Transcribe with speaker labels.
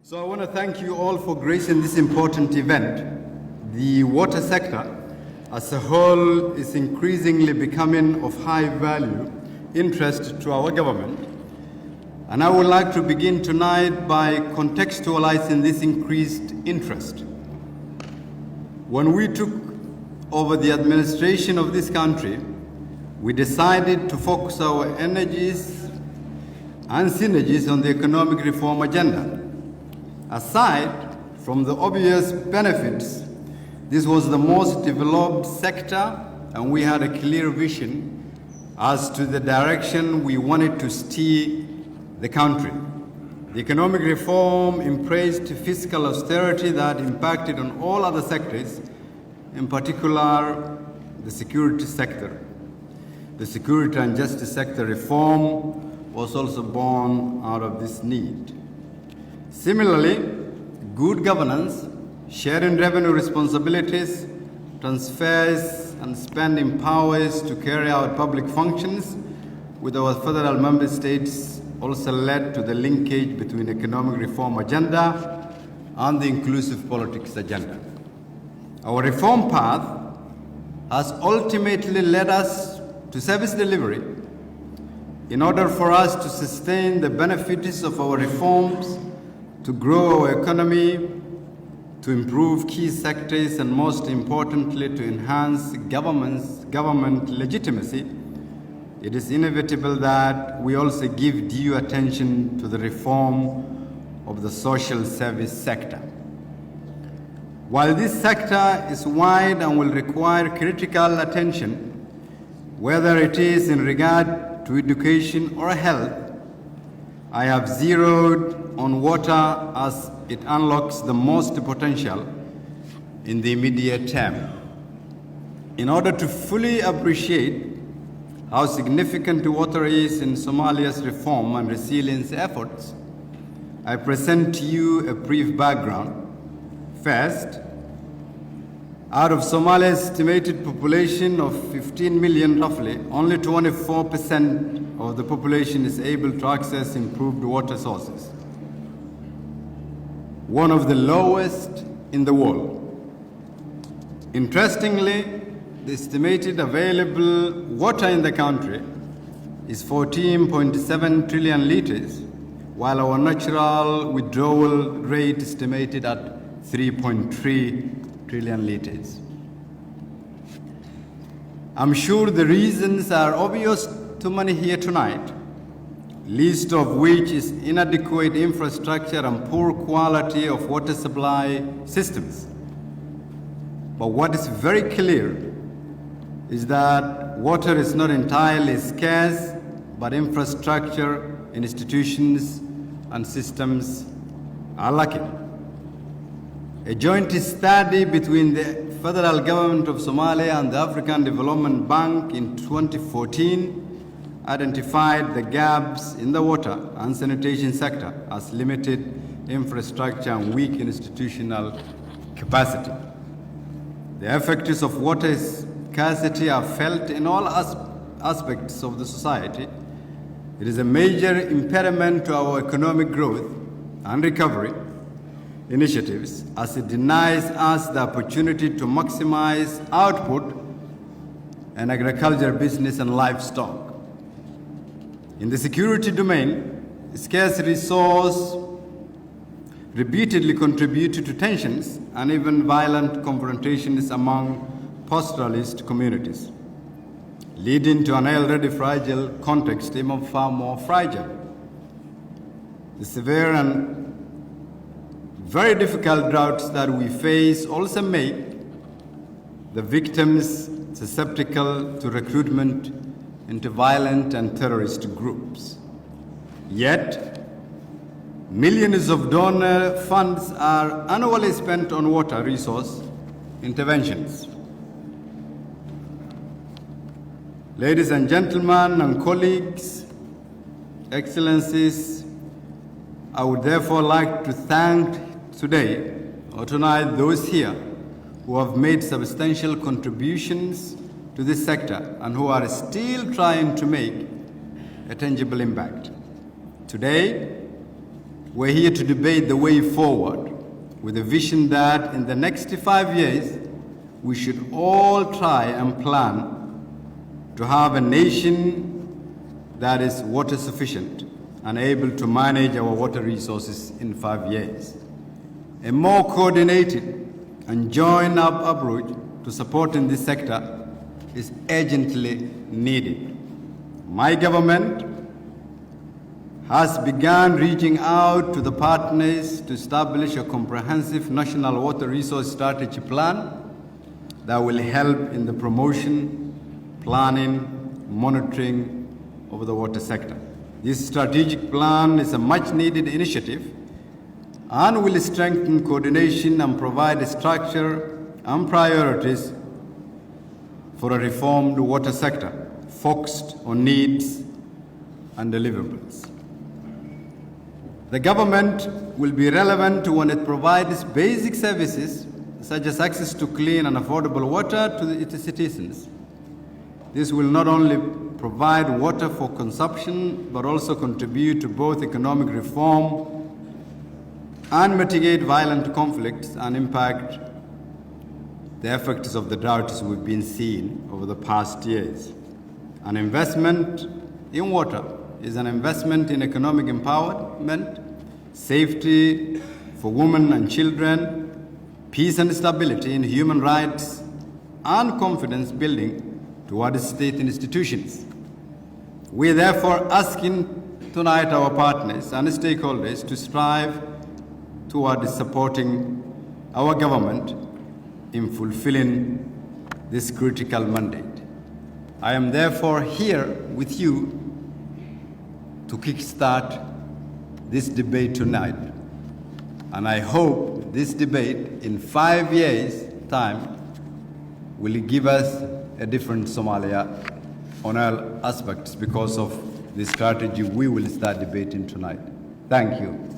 Speaker 1: So I want to thank you all for gracing this important event. The water sector as a whole is increasingly becoming of high value interest to our government. And I would like to begin tonight by contextualizing this increased interest. When we took over the administration of this country, we decided to focus our energies and synergies on the economic reform agenda. Aside from the obvious benefits, this was the most developed sector, and we had a clear vision as to the direction we wanted to steer the country. The economic reform embraced fiscal austerity that impacted on all other sectors, in particular the security sector. The security and justice sector reform was also born out of this need. Similarly, good governance, sharing revenue responsibilities, transfers and spending powers to carry out public functions with our federal member states also led to the linkage between economic reform agenda and the inclusive politics agenda. Our reform path has ultimately led us to service delivery. In order for us to sustain the benefits of our reforms, to grow our economy, to improve key sectors, and most importantly, to enhance government legitimacy, it is inevitable that we also give due attention to the reform of the social service sector. While this sector is wide and will require critical attention, whether it is in regard to education or health, I have zeroed on water as it unlocks the most potential in the immediate term. In order to fully appreciate how significant water is in Somalia's reform and resilience efforts, I present to you a brief background. First, out of Somalia's estimated population of 15 million roughly, only 24% of the population is able to access improved water sources, one of the lowest in the world. Interestingly, the estimated available water in the country is 14.7 trillion liters, while our natural withdrawal rate is estimated at 3.3 trillion liters. I'm sure the reasons are obvious to many here tonight, least of which is inadequate infrastructure and poor quality of water supply systems. But what is very clear is that water is not entirely scarce, but infrastructure, institutions, and systems are lacking. A joint study between the federal government of Somalia and the African Development Bank in 2014 identified the gaps in the water and sanitation sector as limited infrastructure and weak institutional capacity. The effects of water scarcity are felt in all aspects of the society. It is a major impediment to our economic growth and recovery initiatives, as it denies us the opportunity to maximize output in agriculture, business, and livestock. In the security domain, scarce resource repeatedly contributed to tensions and even violent confrontations among pastoralist communities, leading to an already fragile context even far more fragile. The severe and very difficult droughts that we face also make the victims susceptible to recruitment into violent and terrorist groups. Yet, millions of donor funds are annually spent on water resource interventions. Ladies and gentlemen and colleagues, excellencies, I would therefore like to thank today or tonight those here who have made substantial contributions to this sector and who are still trying to make a tangible impact. Today, We're here to debate the way forward with a vision that in the next 5 years, we should all try and plan to have a nation that is water sufficient and able to manage our water resources in 5 years. A more coordinated and joined up approach to supporting this sector is urgently needed. My government has begun reaching out to the partners to establish a comprehensive national water resource strategy plan that will help in the promotion, planning, monitoring of the water sector. This strategic plan is a much-needed initiative and will strengthen coordination and provide a structure and priorities for a reformed water sector focused on needs and deliverables. The government will be relevant when it provides basic services such as access to clean and affordable water to its citizens. This will not only provide water for consumption, but also contribute to both economic reform and mitigate violent conflicts and impact the effects of the droughts we've been seeing over the past years. An investment in water is an investment in economic empowerment, safety for women and children, peace and stability in human rights, and confidence building towards state institutions. We are therefore asking tonight our partners and stakeholders to strive towards supporting our government in fulfilling this critical mandate. I am therefore here with you to kickstart this debate tonight. And I hope this debate in 5 years' time will give us a different Somalia on all aspects because of the strategy we will start debating tonight. Thank you.